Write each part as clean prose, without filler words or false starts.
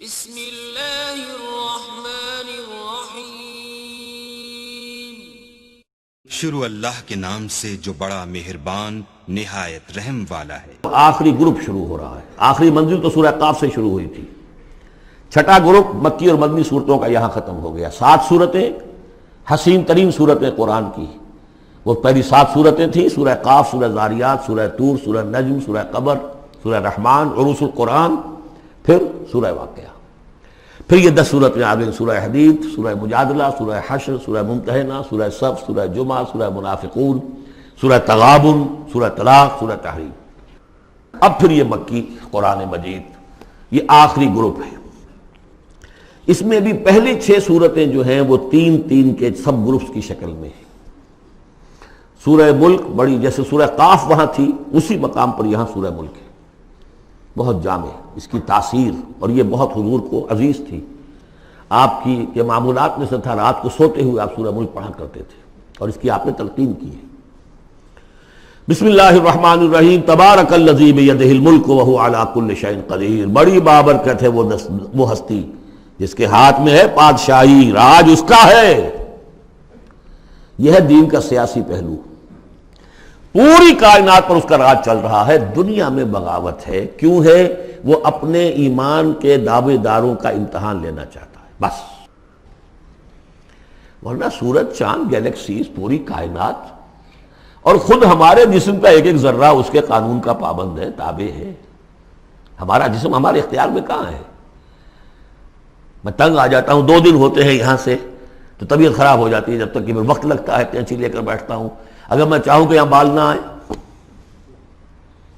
بسم اللہ الرحمن الرحیم۔ شروع اللہ کے نام سے جو بڑا مہربان نہایت رحم والا ہے۔ آخری گروپ شروع ہو رہا ہے۔ آخری منزل تو سورہ قاف سے شروع ہوئی تھی۔ چھٹا گروپ مکی اور مدنی صورتوں کا یہاں ختم ہو گیا۔ 7 صورتیں حسین ترین صورتیں قرآن کی، وہ پہلی 7 صورتیں تھیں، سورہ قاف، سورہ ذاریات، سورہ طور، سورہ نجم، سورہ قمر، سورہ رحمان، عروس القرآن، پھر سورہ واقعہ۔ پھر یہ 10 صورتیں آ گئیں، سورہ حدید، سورہ مجادلہ، سورہ حشر، سورہ ممتحنہ، سورہ صف، سورہ جمعہ، سورہ منافقون، سورہ تغابن، سورہ طلاق، سورہ تحریم۔ اب پھر یہ مکی قرآن مجید، یہ آخری گروپ ہے۔ اس میں بھی پہلی 6 صورتیں جو ہیں وہ 3 کے سب گروپس کی شکل میں ہیں۔ سورہ ملک بڑی، جیسے سورہ قاف وہاں تھی اسی مقام پر یہاں سورہ ملک ہے، بہت جامع اس کی تاثیر، اور یہ بہت حضور کو عزیز تھی۔ آپ کی یہ معمولات میں سے تھا، رات کو سوتے ہوئے آپ سورہ ملک پڑھا کرتے تھے، اور اس کی آپ نے تلقین کی ہے۔ بسم اللہ الرحمن الرحیم، تبارک الذی بیدہ الملک وہو علی کل شیء قدیر۔ بڑی بابرکت ہے وہ ہستی جس کے ہاتھ میں ہے بادشاہی، راج اس کا ہے۔ یہ ہے دین کا سیاسی پہلو، پوری کائنات پر اس کا راج چل رہا ہے۔ دنیا میں بغاوت ہے، کیوں ہے؟ وہ اپنے ایمان کے دعوے داروں کا امتحان لینا چاہتا ہے، بس۔ ورنہ سورج، چاند، گیلیکسیز، پوری کائنات اور خود ہمارے جسم کا ایک ذرہ اس کے قانون کا پابند ہے، تابع ہے۔ ہمارا جسم ہمارے اختیار میں کہاں ہے؟ میں تنگ آ جاتا ہوں، 2 دن ہوتے ہیں یہاں سے تو طبیعت خراب ہو جاتی ہے، جب تک کہ وقت لگتا ہے، کینچی لے کر بیٹھتا ہوں۔ اگر میں چاہوں کہ یہاں بال نہ آئے،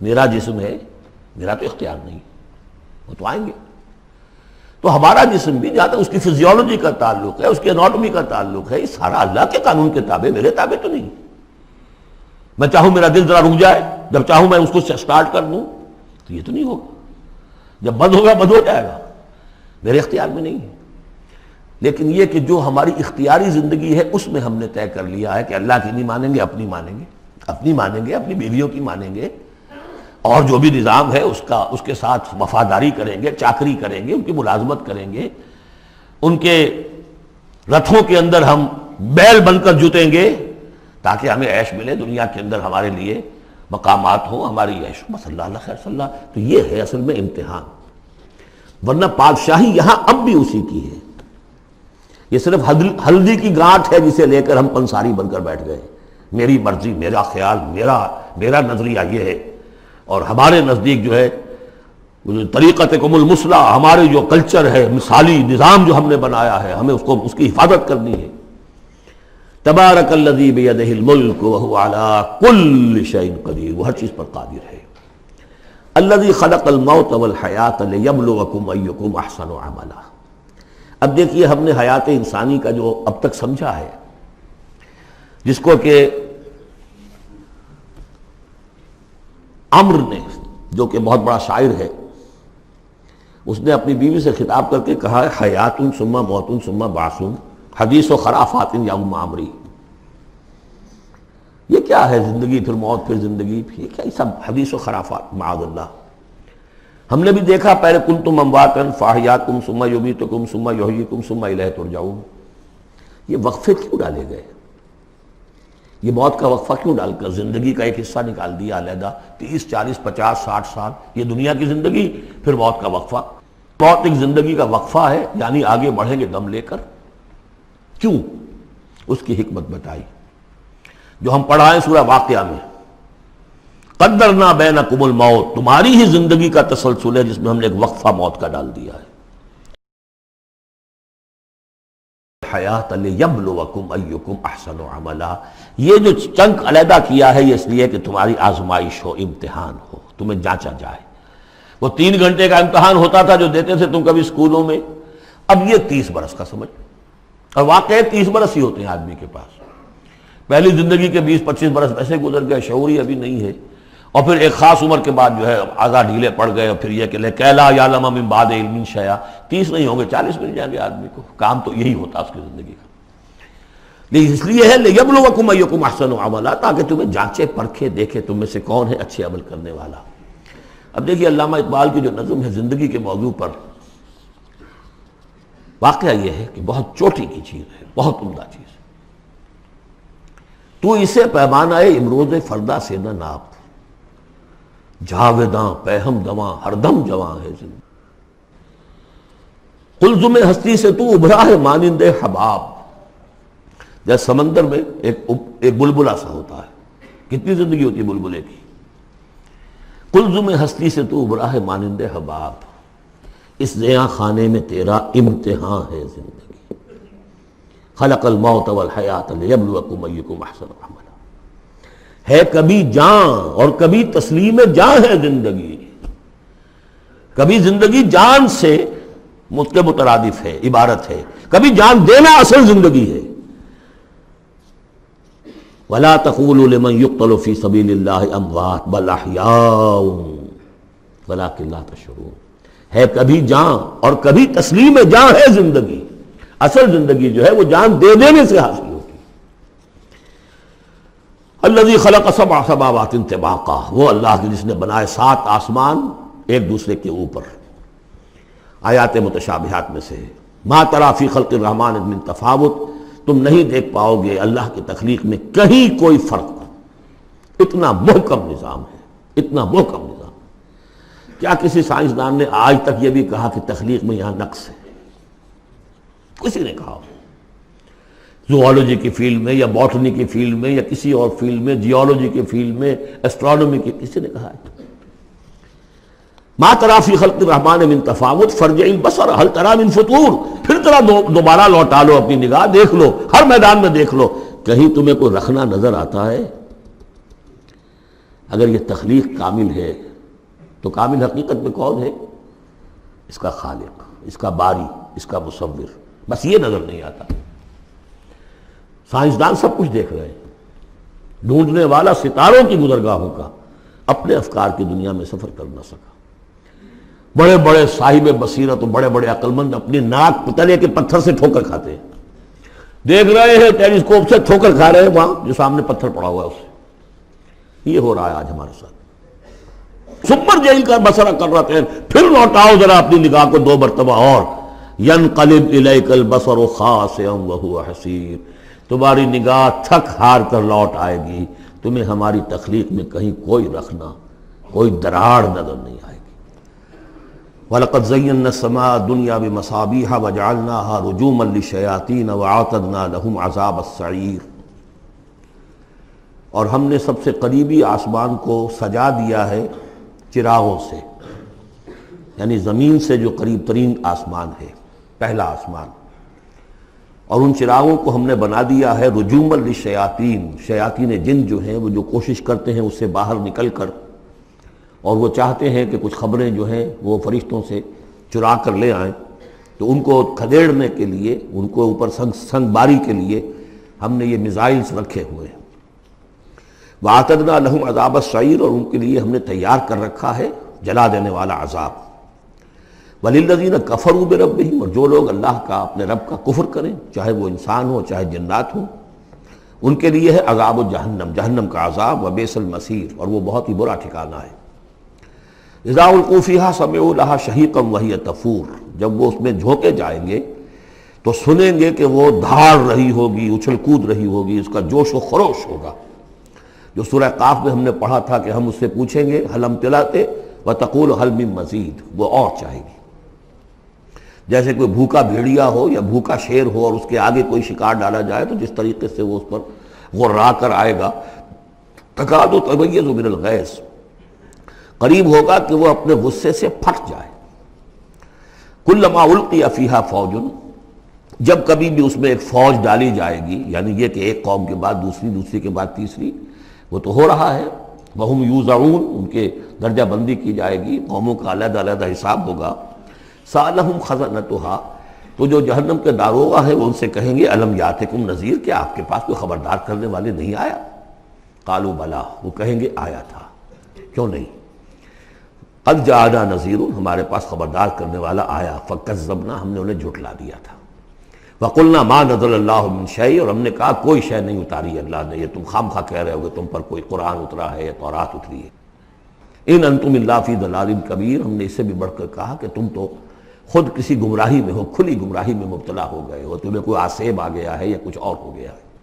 میرا جسم ہے، میرا تو اختیار نہیں، وہ تو آئیں گے۔ تو ہمارا جسم بھی جہاں تک اس کی فزیولوجی کا تعلق ہے، اس کی اناٹومی کا تعلق ہے، یہ سارا اللہ کے قانون کے تابع، میرے تابع تو نہیں۔ میں چاہوں میرا دل ذرا رک جائے، جب چاہوں میں اس کو سٹارٹ کر دوں تو یہ تو نہیں ہوگا، جب بند ہوگا بند ہو جائے گا، میرے اختیار میں نہیں ہے۔ لیکن یہ کہ جو ہماری اختیاری زندگی ہے اس میں ہم نے طے کر لیا ہے کہ اللہ کی نہیں مانیں گے، اپنی مانیں گے، اپنی مانیں گے، اپنی بیویوں کی مانیں گے، اور جو بھی نظام ہے اس کے ساتھ وفاداری کریں گے، چاکری کریں گے، ان کی ملازمت کریں گے، ان کے رتھوں کے اندر ہم بیل بن کر جوتیں گے تاکہ ہمیں عیش ملے، دنیا کے اندر ہمارے لیے مقامات ہوں، ہماری عیش ہو، بس اللہ خیر صلی اللہ۔ تو یہ ہے اصل میں امتحان، ورنہ بادشاہی یہاں اب بھی اسی کی ہے۔ یہ صرف ہلدی کی گانٹھ ہے جسے لے کر ہم پنساری بن کر بیٹھ گئے، میری مرضی، میرا خیال، میرا نظریہ یہ ہے، اور ہمارے نزدیک جو ہے طریقتکم المثلی، ہمارے جو کلچر ہے، مثالی نظام جو ہم نے بنایا ہے، ہمیں اس کی حفاظت کرنی ہے۔ تبارک الذی بیدہ الملک وہو علی کل شیء قدیر، وہ ہر چیز پر قادر ہے۔ الذی خلق الموت والحیاۃ لیبلوکم ایکم احسن عملا۔ اب دیکھیے، ہم نے حیات انسانی کا جو اب تک سمجھا ہے، جس کو کہ عمر نے، جو کہ بہت بڑا شاعر ہے، اس نے اپنی بیوی سے خطاب کر کے کہا ہے حیات ثم موت ثم بعث حدیث و خرافات یا عمری۔ یہ کیا ہے؟ زندگی پھر موت پھر زندگی، یہ کیا؟ یہ سب حدیث و خرافات، معاذ اللہ۔ ہم نے بھی دیکھا پہلے کنتم امواتا فاحیاکم ثم یمیتکم ثم یحییکم ثم الیہ ترجعون۔ یہ وقفے کیوں ڈالے گئے؟ یہ موت کا وقفہ کیوں ڈال کر زندگی کا ایک حصہ نکال دیا علیحدہ؟ 30 40 50 60 سال یہ دنیا کی زندگی، پھر موت کا وقفہ۔ موت ایک زندگی کا وقفہ ہے، یعنی آگے بڑھیں گے دم لے کر۔ کیوں؟ اس کی حکمت بتائی جو ہم پڑھائیں سورہ واقعہ میں، قدرنا بینکم الموت، تمہاری ہی زندگی کا تسلسل ہے جس میں ہم نے ایک وقفہ موت کا ڈال دیا ہے۔ حیات لیبلوکم ایکم احسن عملا، یہ جو چنک علیحدہ کیا ہے یہ اس لیے کہ تمہاری آزمائش ہو، امتحان ہو، تمہیں جانچا جائے۔ وہ 3 گھنٹے کا امتحان ہوتا تھا جو دیتے تھے تم کبھی اسکولوں میں، اب یہ 30 برس کا سمجھ، اور واقعی 30 برس ہی ہوتے ہیں آدمی کے پاس۔ پہلی زندگی کے 20 25 برس ویسے گزر گئے، شعوری ابھی نہیں ہے، اور پھر ایک خاص عمر کے بعد جو ہے اعضاء ڈھیلے پڑ گئے، اور پھر یہ کہ لا یعلم من بعد علم شیئا، 30 نہیں ہوں گے 40 مل جائیں گے آدمی کو، کام تو یہی ہوتا اس کی زندگی کا۔ لیکن اس لیے ہے لیبلوکم ایکم احسن عملا، تاکہ تمہیں جانچے پرکھے دیکھے تم میں سے کون ہے اچھے عمل کرنے والا۔ اب دیکھیے علامہ اقبال کی جو نظم ہے زندگی کے موضوع پر، واقعہ یہ ہے کہ بہت چوٹی کی چیز ہے، بہت عمدہ چیز ہے۔ تو اسے پیمانہ امروز فردا سے نہ ناپ، جاویداں پہم دواں ہر دم جواں ہے زندگی۔ قلزم ہستی سے تو ابھرا ہے مانند حباب، جیسے سمندر میں ایک بلبلا سا ہوتا ہے، کتنی زندگی ہوتی ہے بلبلے کی۔ قلزم ہستی سے تو ابھرا ہے مانند حباب، اس زیاں خانے میں تیرا امتحان ہے زندگی۔ خلق الموت والحیات لیبلوکم ایکم احسن عملا، ہے کبھی جاں اور کبھی تسلیم جاں ہے زندگی۔ کبھی زندگی جان سے مترادف ہے، عبارت ہے، کبھی جان دینا اصل زندگی ہے۔ وَلَا تَقُولُوا لِمَنْ يُقْتَلُ فِي سَبِيلِ اللَّهِ أَمْوَاتٌ بَلْ أَحْيَاءٌ وَلَكِنْ لَا تَشْعُرُونَ، ہے کبھی جان اور کبھی تسلیم جان ہے زندگی۔ اصل زندگی جو ہے وہ جان دے دینے سے حاصل ہوتی ہے۔ الذی خلق سبع سماوات طباقا، وہ اللہ جس نے بنائے 7 آسمان ایک دوسرے کے اوپر۔ آیات متشابہات میں سے ما تری فی خلق الرحمن من تفاوت، تم نہیں دیکھ پاؤ گے اللہ کی تخلیق میں کہیں کوئی فرق۔ اتنا محکم نظام ہے، اتنا محکم نظام۔ کیا کسی سائنسدان نے آج تک یہ بھی کہا کہ تخلیق میں یہاں نقص ہے؟ کسی نے کہا؟ زوالوجی کی فیلڈ میں یا باٹنی کی فیلڈ میں یا کسی اور فیلڈ میں، جیولوجی کی فیلڈ میں، ایسٹرونومی کی، کسی نے کہا ہے؟ ما تری فی خلق الرحمن من تفاوت فارجع البصر هل تری من فطور، پھر ذرا دوبارہ لوٹا لو اپنی نگاہ، دیکھ لو، ہر میدان میں دیکھ لو، کہیں تمہیں کوئی رخنا نظر آتا ہے؟ اگر یہ تخلیق کامل ہے تو کامل حقیقت میں کون ہے؟ اس کا خالق، اس کا باری، اس کا مصور، بس یہ نظر نہیں آتا۔ سائنسدان سب کچھ دیکھ رہے ہیں، ڈھونڈنے والا ستاروں کی گزرگاہوں کا اپنے افکار کی دنیا میں سفر کر نہ سکا۔ بڑے بڑے صاحب بصیرت و بڑے بڑے عقل مند اپنی ناک تلے کے پتھر سے ٹھوکر کھاتے ہیں، دیکھ رہے ہیں ٹیلیسکوپ سے ٹھوکر کھا رہے ہیں وہاں جو سامنے پتھر پڑا ہوا ہے اس سے۔ یہ ہو رہا ہے آج ہمارے ساتھ۔ سپر جیل کا بسرا کر رہتے ہیں، پھر لوٹاؤ ذرا اپنی نگاہ کو 2 مرتبہ اور، ینقلب الیک البصر خاسئا وہو حسیر، تمہاری نگاہ تھک ہار کر لوٹ آئے گی، تمہیں ہماری تخلیق میں کہیں کوئی رخنا، کوئی دراڑ نظر نہیں آئے گی۔ وَلَقَدْ زَيَّنَّا السَّمَاءَ الدُّنْيَا بِمَصَابِيحَ وَجَعَلْنَاهَا رُجُومًا لِلشَّيَاطِينَ وَأَعْتَدْنَا لَهُمْ عَذَابَ السَّعِيرِ، اور ہم نے سب سے قریبی آسمان کو سجا دیا ہے چراغوں سے، یعنی زمین سے جو قریب ترین آسمان ہے، پہلا آسمان، اور ان چراغوں کو ہم نے بنا دیا ہے رجوما للشیاطین، شیاطین جن جو ہیں وہ جو کوشش کرتے ہیں اس سے باہر نکل کر، اور وہ چاہتے ہیں کہ کچھ خبریں جو ہیں وہ فرشتوں سے چرا کر لے آئیں، تو ان کو کھدیڑنے کے لیے، ان کو اوپر سنگ باری کے لیے ہم نے یہ میزائلز رکھے ہوئے ہیں۔ وَأَعْتَدْنَا لَهُمْ عَذَابَ السَّعِيرِ، اور ان کے لیے ہم نے تیار کر رکھا ہے جلا دینے والا عذاب۔ وَلِلَّذِينَ كَفَرُوا بِرَبِّهِمْ، اور جو لوگ اللہ کا، اپنے رب کا کفر کریں، چاہے وہ انسان ہو چاہے جنات ہوں، ان کے لیے ہے عذاب جہنم، جہنم کا عذاب، وَبِئْسَ الْمَصِيرُ، اور وہ بہت ہی برا ٹھکانہ ہے۔ اذا القوا فیہا سمعوا لہا شہیقا وہی تفور، جب وہ اس میں جھونکے جائیں گے تو سنیں گے کہ وہ دھاڑ رہی ہوگی، اچھل کود رہی ہوگی، اس کا جوش و خروش ہوگا، جو سورہ قاف میں ہم نے پڑھا تھا کہ ہم اس سے پوچھیں گے حل امتلأت وتقول حل من مزید، وہ اور چاہے گی۔ جیسے کوئی بھوکا بھیڑیا ہو یا بھوکا شیر ہو اور اس کے آگے کوئی شکار ڈالا جائے تو جس طریقے سے وہ اس پر غرا کر آئے گا، تکاد تمیز من الغیظ، قریب ہوگا کہ وہ اپنے غصے سے پھٹ جائے۔ کلما القی فیہا فوج، جب کبھی بھی اس میں ایک فوج ڈالی جائے گی، یعنی یہ کہ ایک قوم کے بعد دوسری، دوسری کے بعد تیسری، وہ تو ہو رہا ہے، وہم یوزعون، ان کے درجہ بندی کی جائے گی، قوموں کا علیحدہ علیحدہ حساب ہوگا۔ سألہم خزنتہا، تو جو جہنم کے داروغہ ہیں وہ ان سے کہیں گے الم یاتکم نذیر، کیا آپ کے پاس کوئی خبردار کرنے والے نہیں آیا؟ قالوا بلا، وہ کہیں گے آیا تھا، کیوں نہیں؟ قد جاءنا نذیر، ہمارے پاس خبردار کرنے والا آیا، فکذبنا، ہم نے انہیں جھٹلا دیا تھا۔ وقلنا ما نزل اللہ من شیء، اور ہم نے کہا کوئی شے نہیں اتاری اللہ نے، یہ تم خام خواہ کہہ رہے ہو کہ تم پر کوئی قرآن اترا ہے یا تورات اتری ہے۔ ان انتم الا فی ضلال کبیر، ہم نے اس سے بھی بڑھ کر کہا کہ تم تو خود کسی گمراہی میں ہو، کھلی گمراہی میں مبتلا ہو گئے ہو، تمہیں کوئی آسیب آ گیا ہے یا کچھ اور ہو گیا ہے۔